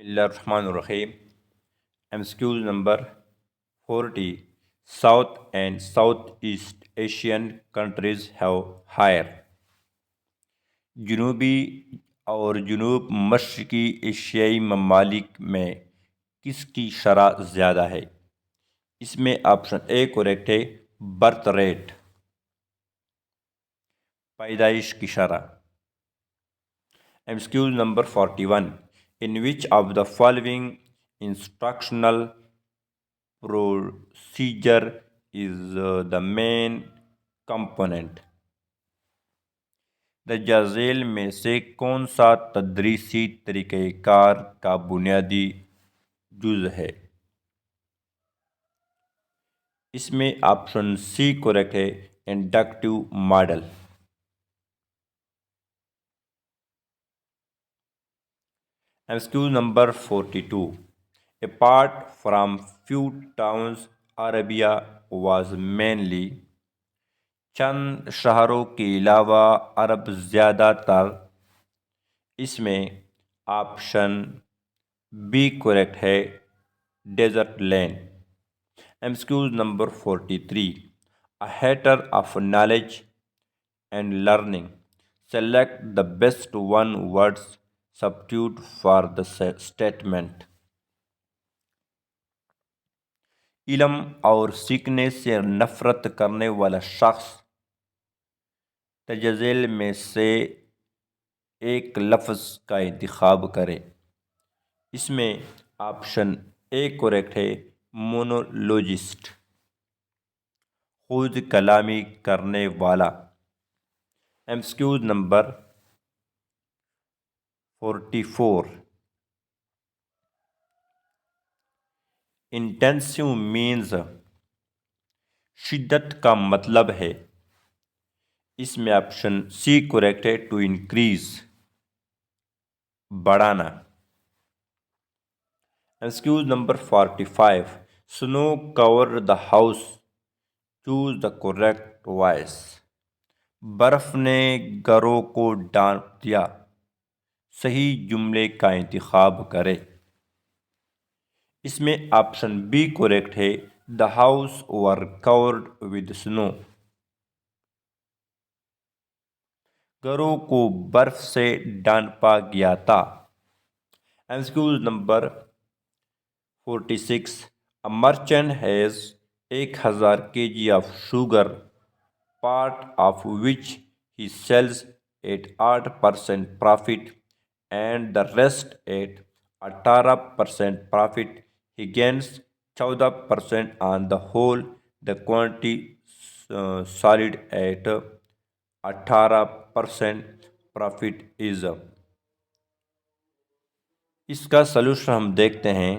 Bismillahirrahmanirrahim. MCQ number 40. South and Southeast Asian countries have higher. जनूबी और जनूब मशरकी एशियाई ममालिक में किसकी शरह ज़्यादा है? इसमें ऑप्शन ए करेक्ट है, बर्थ रेट, पैदाइश की शरह। MCQ number 41. In which of the following instructional procedure is the main component? दर्जा झेल में से कौन सा तदरीसी तरीक़ेकार का बुनियादी जुज़ है? इसमें ऑप्शन सी करेक्ट है, inductive model. MCQ number 42. Apart from few towns, Arabia was mainly. चंद शहरों के अलावा अरब ज़्यादातर। इसमें ऑप्शन बी करेक्ट है, desert land. MCQ number 43. A hater of knowledge and learning. Select the best one words substitute for the statement. इल्म और सीखने से नफ़रत करने वाला शख्स दर्जा झेल में से एक लफ्ज़ का इंतखाब करे। इसमें ऑप्शन ए करेक्ट है, मोनोलॉजिस्ट, खुद कलामी करने वाला। MCQ number 44. इंटेंसिव मीन्स शिद्दत का मतलब है। इसमें ऑप्शन सी करेक्ट है, टू इंक्रीज, बढ़ाना। MCQ number 45. Snow cover the house, choose the correct voice. बर्फ ने घरों को ढांप दिया, सही जुमले का इंतखाब करे। इसमें ऑप्शन बी करेक्ट है, the house were covered with snow. घरों को बर्फ से ढांपा गया था। MCQ number 46. A merchant has 1000 kg of sugar, part of which he sells at 8% profit and the rest at 18% profit. He gains 14% on the whole. The quantity sold at 18% profit is. इसका solution हम देखते हैं।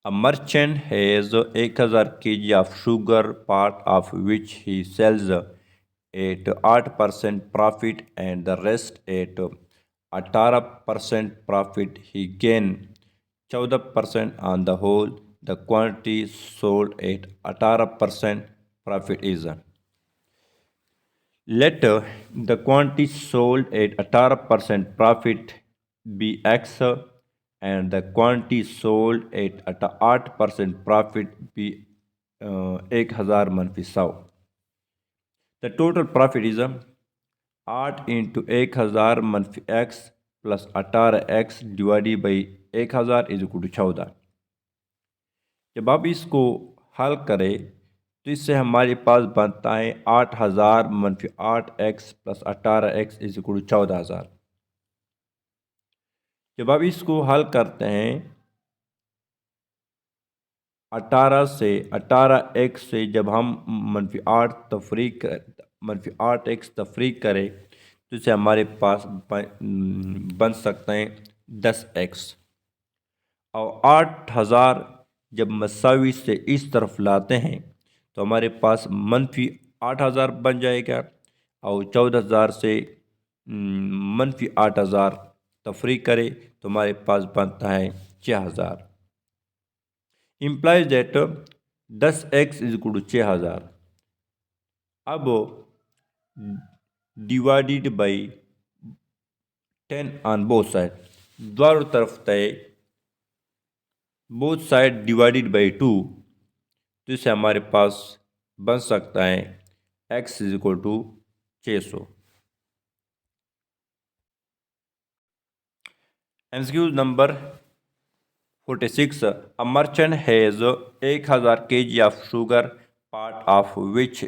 A merchant has 1000 kg of sugar, part of which he sells at 8% profit and the rest at 18% profit. He gains 14% on the whole. The quantity sold at 18% profit is. Let the quantity sold at 18% profit be X and the quantity sold at 8% profit be 1000 मनफी 100. The total profit is 8 into 1000 मनफी x plus 18x divided by 1000 is equal to 14। जब आप इसको हल करें तो इससे हमारे पास बनता है 8000 मनफी 8x plus 18x is equal to 14000। जब आप इसको हल करते हैं 18 से 18x से जब हम मनफी 8x तफरीक करें तो इसे हमारे पास बन सकते हैं 10x। और 8000 जब मसावी से इस तरफ लाते हैं तो हमारे पास मनफी 8000 बन जाएगा और 14000 से मनफी 8000 तफरीक करे तो हमारे पास बनता है 6000। Implies that 10x is equal to 6000। अब divided by 10 on both sides, दोनों तरफ तय, बोथ साइड डिवाइडेड बाई 2, तो इसे हमारे पास बन सकता है x is equal to 600। MCQ number 46, a merchant has 1000 kg of sugar, part of which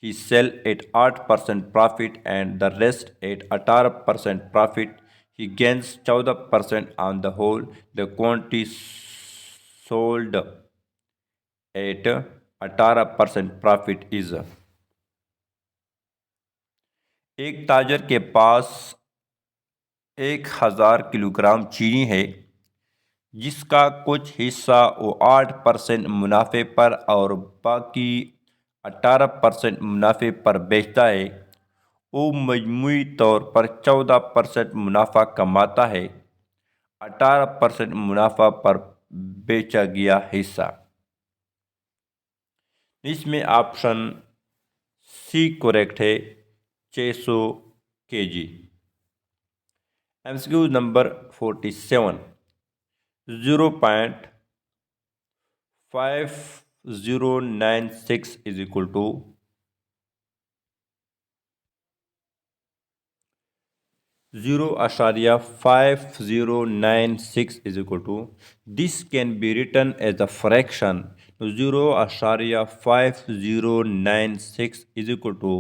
he sell at 8% profit and the rest at 18% profit. He gains 14% on the whole. The quantity sold at 18% profit is। एक ताजर के पास 1000 kilogram चीनी है, जिसका कुछ हिस्सा वो 8% मुनाफे पर और बाकी 18% मुनाफे पर बेचता है। वो मजमूई तौर पर 14% मुनाफा कमाता है। 18% मुनाफा पर बेचा गया हिस्सा। इसमें ऑप्शन सी करेक्ट है, 600 kg। MCQ number 47, 0.5096 is equal to 0.5096 is equal to, this can be written as a fraction, 0.5096 is equal to,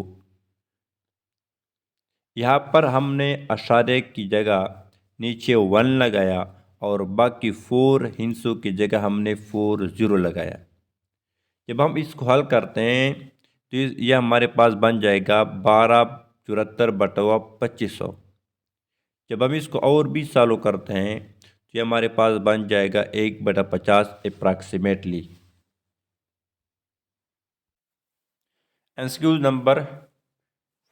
यहाँ पर हमने अशारे की जगह नीचे 1 लगाया और बाकी 4 हिस्सों की जगह हमने 40 लगाया। जब हम इसको हल करते हैं तो यह हमारे पास बन जाएगा 1274/2500। जब हम इसको और भी सॉल्व करते हैं तो ये हमारे पास बन जाएगा 1/50 approximately. MCQ number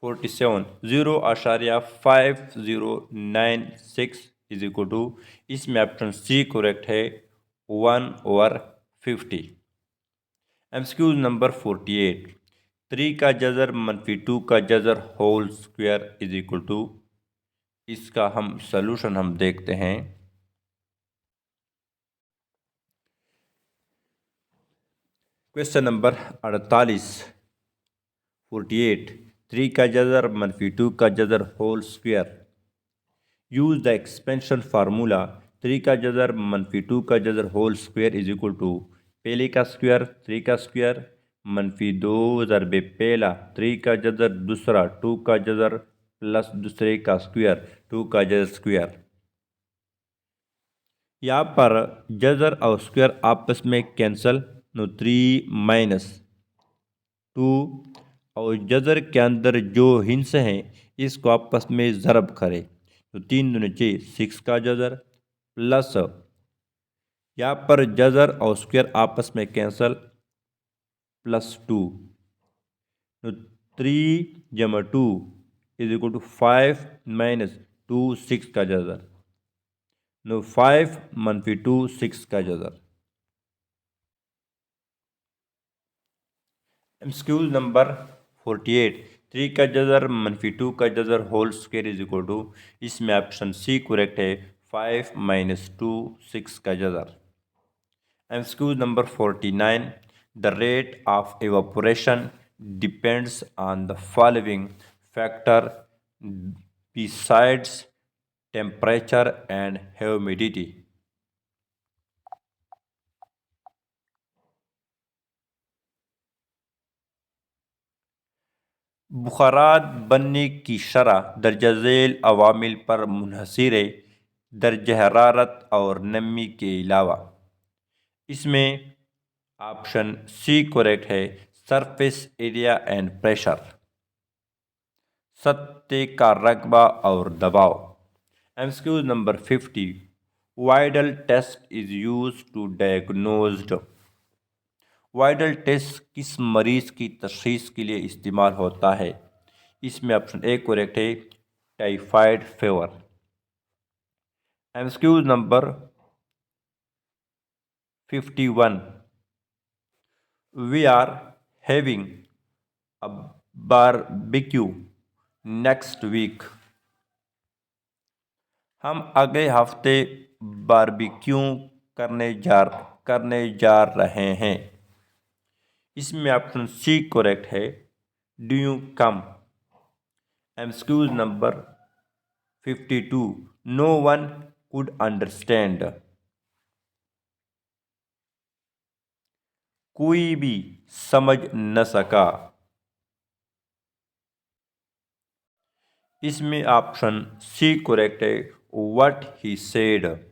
47, 0.5096 is equal to, इसमें ऑप्शन सी करेक्ट है, 1/50। एमसीक्यू नंबर 48, 3 का जज़र -2 का जज़र whole square is equal to, इसका हम सलूशन हम देखते हैं। क्वेश्चन नंबर 48, 48, 3 का जज़र -2 का जज़र whole square. Use the expansion formula. 3 का जज़र -2 का जज़र whole square is equal to, पहले का स्क्वायर 3 का स्क्वायर -2 ज़रबे पहला 3 का जज़र दूसरा 2 का जज़र प्लस दूसरे का स्क्वायर 2 का जज़र स्क्वायर। यहाँ पर जज़र और स्क्वायर आपस में कैंसल, 3 -2 और जज़र के अंदर जो हिंस हैं इसको आपस में ज़रब करें, तो 3 दूनी 6 का जज़र प्लस यहाँ पर जज़र और स्क्वायर आपस में कैंसल, +2, तो 3 जमा 2 इज इक्वल टू 5 -2 6 का जज़र, 5 -2 6 का जज़र। एमसीक्यू नंबर 48, 3 का जज़र -2 का जज़र whole square is equal to, इसमें ऑप्शन सी करेक्ट है, 5 -2 6 का जज़र। MCQ number 49, the rate of evaporation depends on the following factor besides temperature and humidity। बुखारात बनने की शरह दर्जा झेल अवामिल पर मुनहसर है, दर्जा हरारत और नमी के अलावा। इसमें ऑप्शन सी करेक्ट है, सरफेस एरिया एंड प्रेशर, सतह का रकबा और दबाव। MCQ number 50, Widal test is use to diagnosed. Widal test किस मरीज की तशखीस के लिए इस्तेमाल होता है? इसमें ऑप्शन ए करेक्ट है, typhoid fever. MCQ number 51, we are having a barbecue next week. हम अगले हफ्ते बारबेक्यू करने जा रहे हैं। इसमें ऑप्शन सी करेक्ट है। Do you come? Excuse number 52। No one could understand. कोई भी समझ न सका। इसमें ऑप्शन सी करेक्ट है। What he said.